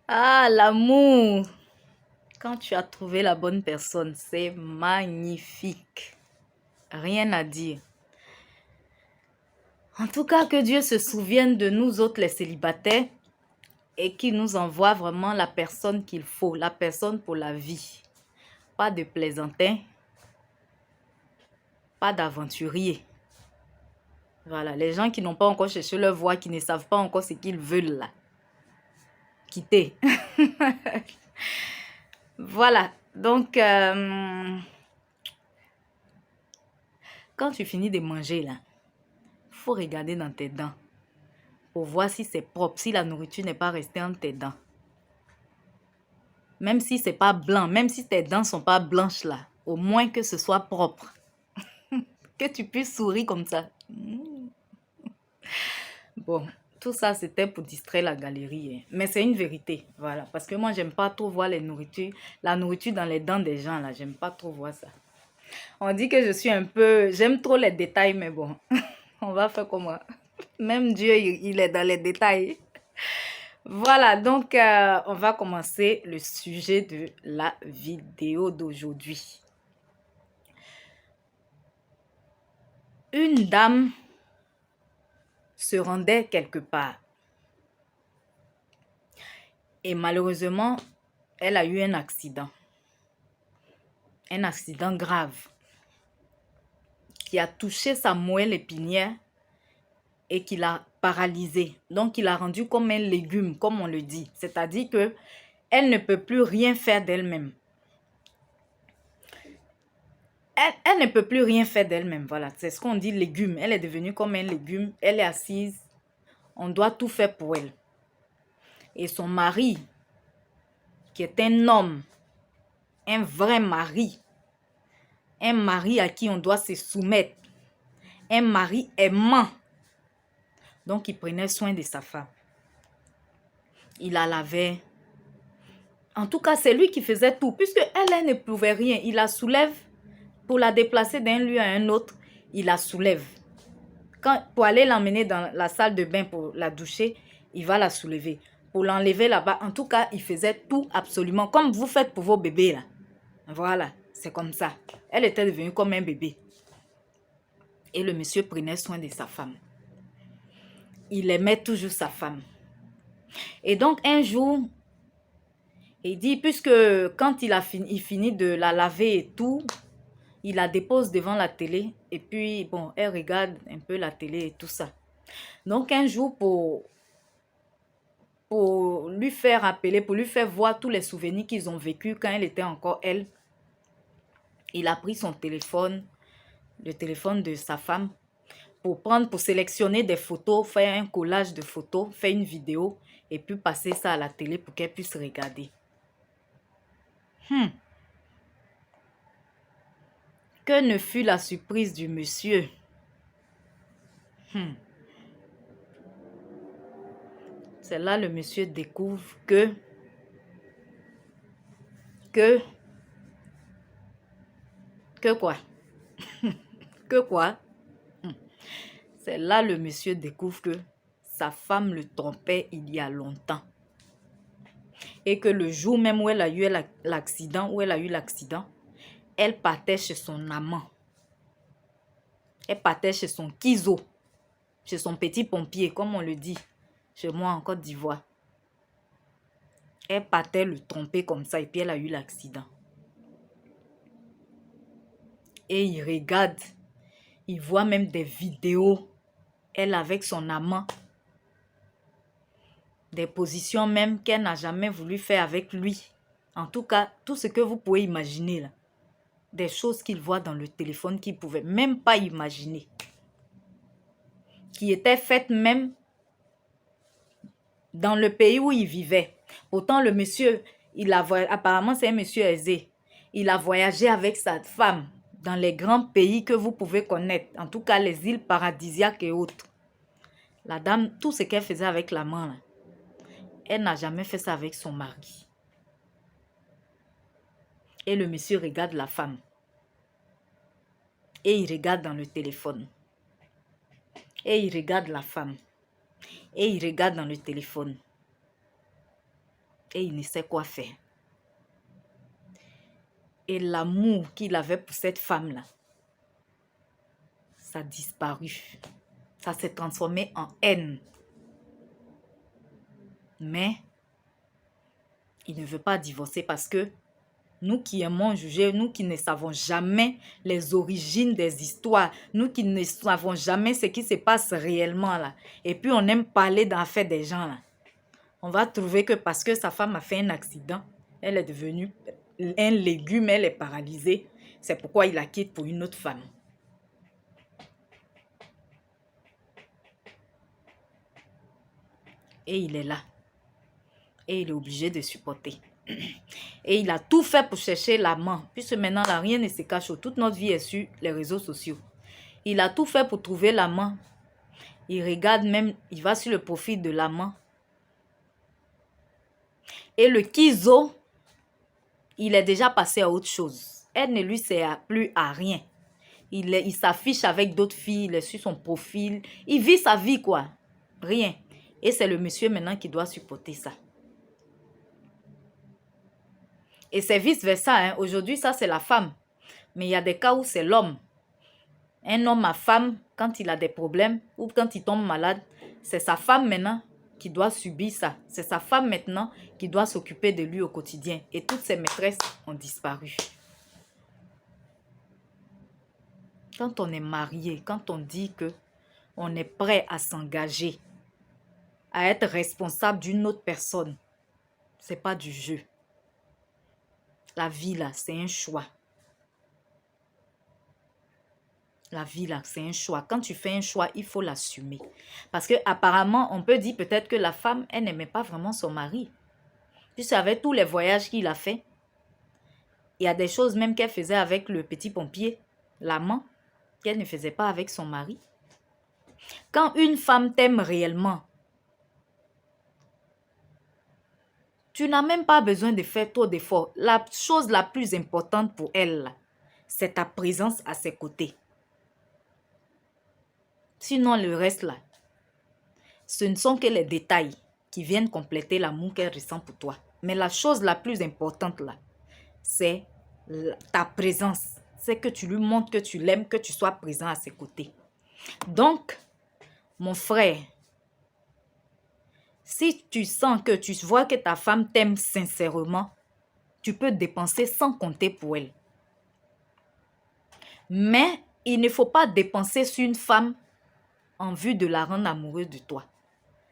Ah, l'amour. Quand tu as trouvé la bonne personne, c'est magnifique. Rien à dire. En tout cas, que Dieu se souvienne de nous autres, les célibataires, et qu'il nous envoie vraiment la personne qu'il faut, la personne pour la vie. Pas de plaisantin, pas d'aventurier. Voilà, les gens qui n'ont pas encore cherché leur voie, qui ne savent pas encore ce qu'ils veulent là. Quitter. Voilà, donc quand tu finis de manger là, il faut regarder dans tes dents pour voir si c'est propre, si la nourriture n'est pas restée entre tes dents. Même si c'est pas blanc, même si tes dents sont pas blanches là, au moins que ce soit propre. Que tu puisses sourire comme ça. Bon, tout ça c'était pour distraire la galerie, hein. Mais c'est une vérité, voilà. Parce que moi j'aime pas trop voir la nourriture dans les dents des gens là, j'aime pas trop voir ça. On dit que je suis un peu, j'aime trop les détails, mais bon, on va faire comment. Même Dieu, il est dans les détails. Voilà, donc on va commencer le sujet de la vidéo d'aujourd'hui. Une dame se rendait quelque part et malheureusement, elle a eu un accident grave qui a touché sa moelle épinière et qui l'a paralysée. Donc, il a rendu comme un légume, comme on le dit. C'est-à-dire que elle ne peut plus rien faire d'elle-même. Elle ne peut plus rien faire d'elle-même. Voilà, c'est ce qu'on dit légume. Elle est devenue comme un légume. Elle est assise. On doit tout faire pour elle. Et son mari, qui est un homme, un vrai mari, un mari à qui on doit se soumettre, un mari aimant. Donc, il prenait soin de sa femme. Il la lavait. En tout cas, c'est lui qui faisait tout. Puisque elle ne pouvait rien. Il la soulève pour la déplacer d'un lieu à un autre. Il la soulève. Pour aller l'emmener dans la salle de bain pour la doucher, il va la soulever. Pour l'enlever là-bas, en tout cas, il faisait tout absolument. Comme vous faites pour vos bébés là. Voilà, c'est comme ça. Elle était devenue comme un bébé. Et le monsieur prenait soin de sa femme. Il aimait toujours sa femme. Et donc, un jour, il dit, puisque quand il finit de la laver et tout, il la dépose devant la télé. Et puis, bon, elle regarde un peu la télé et tout ça. Donc, un jour, pour lui faire appeler, pour lui faire voir tous les souvenirs qu'ils ont vécu quand elle était encore elle, il a pris son téléphone, le téléphone de sa femme, pour sélectionner des photos, faire un collage de photos, faire une vidéo et puis passer ça à la télé pour qu'elle puisse regarder. Que ne fut la surprise du monsieur? C'est là le monsieur découvre que quoi? Que quoi? C'est là le monsieur découvre que sa femme le trompait il y a longtemps. Et que le jour même où elle a eu l'accident, elle partait chez son amant. Elle partait chez son kizo, chez son petit pompier, comme on le dit chez moi en Côte d'Ivoire. Elle partait le tromper comme ça et puis elle a eu l'accident. Et il regarde, il voit même des vidéos, elle avec son amant, des positions même qu'elle n'a jamais voulu faire avec lui. En tout cas, tout ce que vous pouvez imaginer là. Des choses qu'il voit dans le téléphone qu'il ne pouvait même pas imaginer. Qui étaient faites même dans le pays où il vivait. Pourtant, le monsieur, apparemment c'est un monsieur aisé. Il a voyagé avec sa femme dans les grands pays que vous pouvez connaître. En tout cas, les îles paradisiaques et autres. La dame, tout ce qu'elle faisait avec la main, elle n'a jamais fait ça avec son mari. Et le monsieur regarde la femme. Et il regarde dans le téléphone. Et il regarde la femme. Et il regarde dans le téléphone. et il ne sait quoi faire. Et l'amour qu'il avait pour cette femme-là, ça a disparu. Ça s'est transformé en haine. Mais il ne veut pas divorcer parce que nous qui aimons juger, nous qui ne savons jamais les origines des histoires, nous qui ne savons jamais ce qui se passe réellement là, et puis on aime parler d'affaires des gens là, on va trouver que parce que sa femme a fait un accident, elle est devenue un légume, elle est paralysée, c'est pourquoi il la quitte pour une autre femme. Et il est là. Et il est obligé de supporter. Et il a tout fait pour chercher l'amant. Puisque maintenant, là, rien ne se cache. Toute notre vie est sur les réseaux sociaux. Il a tout fait pour trouver l'amant. Il regarde même, il va sur le profil de l'amant. Et le Kizo, il est déjà passé à autre chose. Elle ne lui sert plus à rien. Il s'affiche avec d'autres filles, il est sur son profil. Il vit sa vie, quoi. Rien. Et c'est le monsieur maintenant qui doit supporter ça. Et c'est vice-versa. Hein. Aujourd'hui, ça, c'est la femme. Mais il y a des cas où c'est l'homme. Un homme à femme, quand il a des problèmes ou quand il tombe malade, c'est sa femme maintenant qui doit subir ça. C'est sa femme maintenant qui doit s'occuper de lui au quotidien. Et toutes ses maîtresses ont disparu. Quand on est marié, quand on dit que on est prêt à s'engager, à être responsable d'une autre personne, c'est pas du jeu. La vie là, c'est un choix. La vie là, c'est un choix. Quand tu fais un choix, il faut l'assumer. Parce que apparemment, on peut dire peut-être que la femme, elle n'aimait pas vraiment son mari. Puisque avec tous les voyages qu'il a fait, il y a des choses même qu'elle faisait avec le petit pompier, l'amant, qu'elle ne faisait pas avec son mari. Quand une femme t'aime réellement, tu n'as même pas besoin de faire trop d'efforts. La chose la plus importante pour elle, c'est ta présence à ses côtés. Sinon, le reste là, ce ne sont que les détails qui viennent compléter l'amour qu'elle ressent pour toi. Mais la chose la plus importante là, c'est ta présence. C'est que tu lui montres que tu l'aimes, que tu sois présent à ses côtés. Donc, mon frère, si tu sens que tu vois que ta femme t'aime sincèrement, tu peux dépenser sans compter pour elle. Mais il ne faut pas dépenser sur une femme en vue de la rendre amoureuse de toi.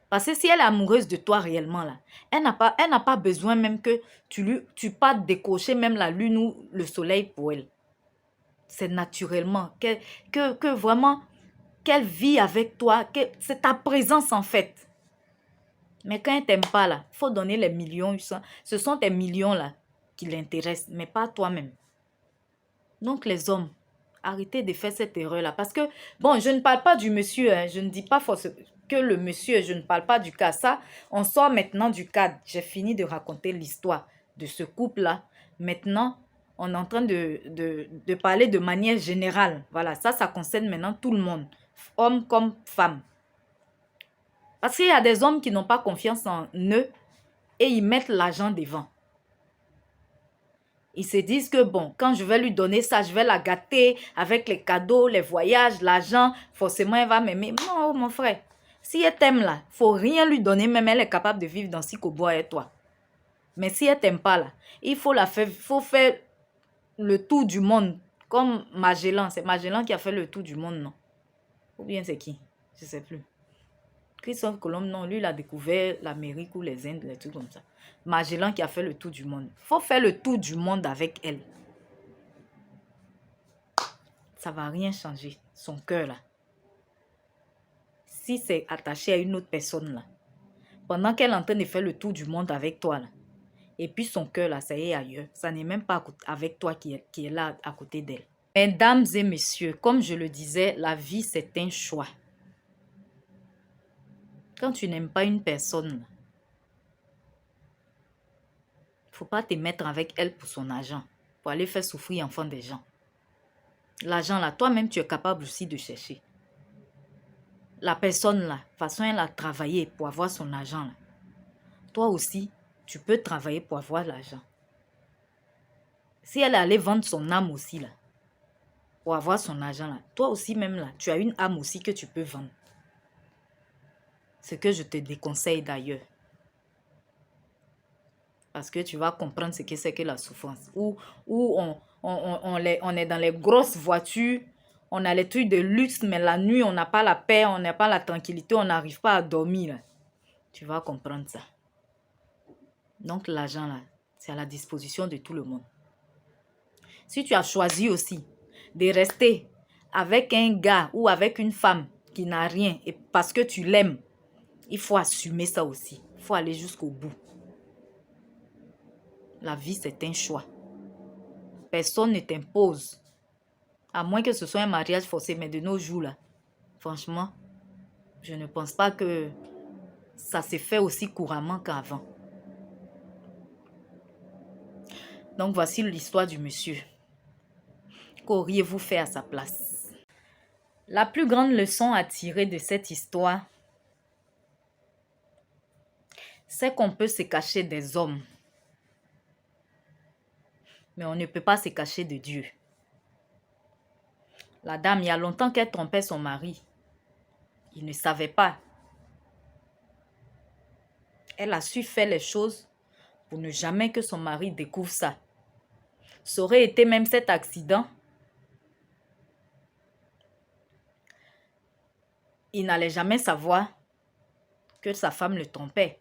Parce que si elle est amoureuse de toi réellement, là, elle n'a pas besoin même que tu partes décocher même la lune ou le soleil pour elle. C'est naturellement que vraiment qu'elle vit avec toi, que c'est ta présence en fait. Mais quand elle ne t'aime pas, là, il faut donner les millions. Ce sont tes millions là qui l'intéressent, mais pas toi-même. Donc les hommes, arrêtez de faire cette erreur-là. Parce que, bon, je ne parle pas du monsieur. Hein, je ne dis pas que le monsieur, je ne parle pas du cas. Ça, on sort maintenant du cadre. J'ai fini de raconter l'histoire de ce couple-là. Maintenant, on est en train de parler de manière générale. Voilà, ça concerne maintenant tout le monde. Homme comme femme. Parce qu'il y a des hommes qui n'ont pas confiance en eux et ils mettent l'argent devant. Ils se disent que bon, quand je vais lui donner ça, je vais la gâter avec les cadeaux, les voyages, l'argent. Forcément, elle va m'aimer. Non, mon frère. Si elle t'aime là, il ne faut rien lui donner. Même elle est capable de vivre dans Sikobois avec toi. Mais si elle ne t'aime pas là, il faut faire le tour du monde. Comme Magellan. C'est Magellan qui a fait le tour du monde, non? Ou bien c'est qui? Je ne sais plus. Christophe Colomb, non, lui, il a découvert l'Amérique ou les Indes, les trucs comme ça. Magellan qui a fait le tour du monde. Il faut faire le tour du monde avec elle. Ça ne va rien changer. Son cœur, là. Si c'est attaché à une autre personne, là, pendant qu'elle est en train de faire le tour du monde avec toi, là, et puis son cœur, là, ça y est ailleurs. Ça n'est même pas avec toi qui est là à côté d'elle. Mesdames et messieurs, comme je le disais, la vie, c'est un choix. Quand tu n'aimes pas une personne, il ne faut pas te mettre avec elle pour son argent, pour aller faire souffrir enfant des gens. L'argent là, toi-même tu es capable aussi de chercher. La personne là, de toute façon elle a travaillé pour avoir son argent là. Toi aussi, tu peux travailler pour avoir l'argent. Si elle allait vendre son âme aussi, là, pour avoir son argent, là, toi aussi même, là, tu as une âme aussi que tu peux vendre. Ce que je te déconseille d'ailleurs. Parce que tu vas comprendre ce que c'est que la souffrance. Où on est dans les grosses voitures, on a les trucs de luxe, mais la nuit, on n'a pas la paix, on n'a pas la tranquillité, on n'arrive pas à dormir. Là. Tu vas comprendre ça. Donc l'argent, là, c'est à la disposition de tout le monde. Si tu as choisi aussi de rester avec un gars ou avec une femme qui n'a rien, et parce que tu l'aimes, il faut assumer ça aussi. Il faut aller jusqu'au bout. La vie, c'est un choix. Personne ne t'impose. À moins que ce soit un mariage forcé, mais de nos jours, là, franchement, je ne pense pas que ça s'est fait aussi couramment qu'avant. Donc, voici l'histoire du monsieur. Qu'auriez-vous fait à sa place? La plus grande leçon à tirer de cette histoire, c'est qu'on peut se cacher des hommes. Mais on ne peut pas se cacher de Dieu. La dame, il y a longtemps qu'elle trompait son mari. Il ne savait pas. Elle a su faire les choses pour ne jamais que son mari découvre ça. Ça aurait été même cet accident. Il n'allait jamais savoir que sa femme le trompait.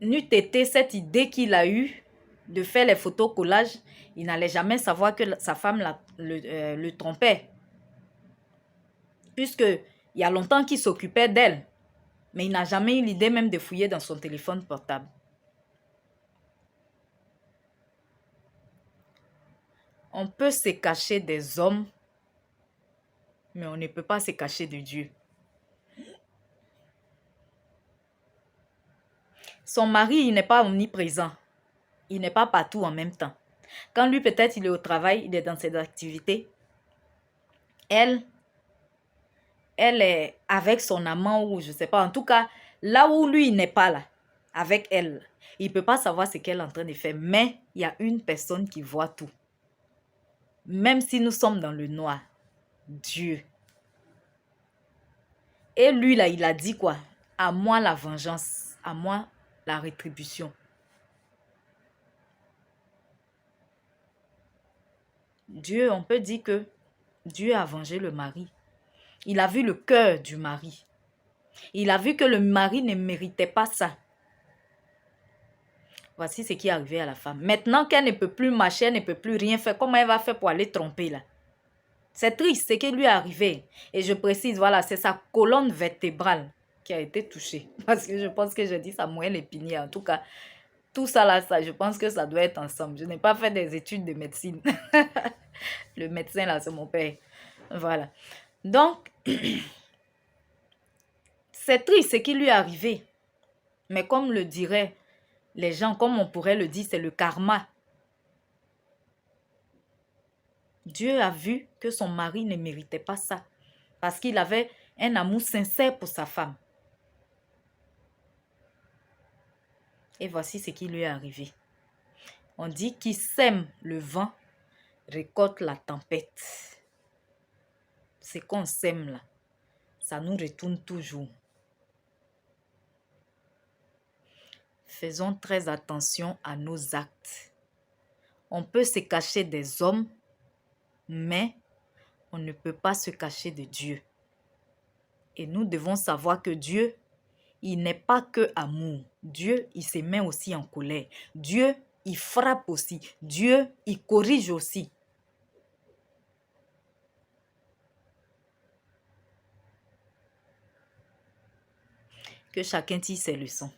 N'eût été cette idée qu'il a eue de faire les photos collages, il n'allait jamais savoir que sa femme le trompait. Puisque il y a longtemps qu'il s'occupait d'elle. Mais il n'a jamais eu l'idée même de fouiller dans son téléphone portable. On peut se cacher des hommes, mais on ne peut pas se cacher de Dieu. Son mari, il n'est pas omniprésent. Il n'est pas partout en même temps. Quand lui, peut-être, il est au travail, il est dans ses activités. Elle est avec son amant ou je ne sais pas. En tout cas, là où lui, il n'est pas là, avec elle, il ne peut pas savoir ce qu'elle est en train de faire. Mais il y a une personne qui voit tout. Même si nous sommes dans le noir, Dieu. Et lui, là, il a dit quoi? À moi la vengeance, à moi la rétribution. Dieu, on peut dire que Dieu a vengé le mari. Il a vu le cœur du mari. Il a vu que le mari ne méritait pas ça. Voici ce qui est arrivé à la femme. Maintenant qu'elle ne peut plus marcher, elle ne peut plus rien faire, comment elle va faire pour aller tromper là? C'est triste ce qui lui est arrivé. Et je précise, voilà, c'est sa colonne vertébrale qui a été touchée. Parce que je pense que je dis ça moelle épinière. En tout cas, tout ça là, je pense que ça doit être ensemble. Je n'ai pas fait des études de médecine. Le médecin là, c'est mon père. Voilà. Donc, c'est triste ce qui lui est arrivé. Mais comme le diraient les gens, comme on pourrait le dire, c'est le karma. Dieu a vu que son mari ne méritait pas ça. Parce qu'il avait un amour sincère pour sa femme. Et voici ce qui lui est arrivé. On dit qu'il sème le vent, récolte la tempête. Ce qu'on sème là, ça nous retourne toujours. Faisons très attention à nos actes. On peut se cacher des hommes, mais on ne peut pas se cacher de Dieu. Et nous devons savoir que Dieu, il n'est pas que amour. Dieu, il se met aussi en colère. Dieu, il frappe aussi. Dieu, il corrige aussi. Que chacun tire ses leçons.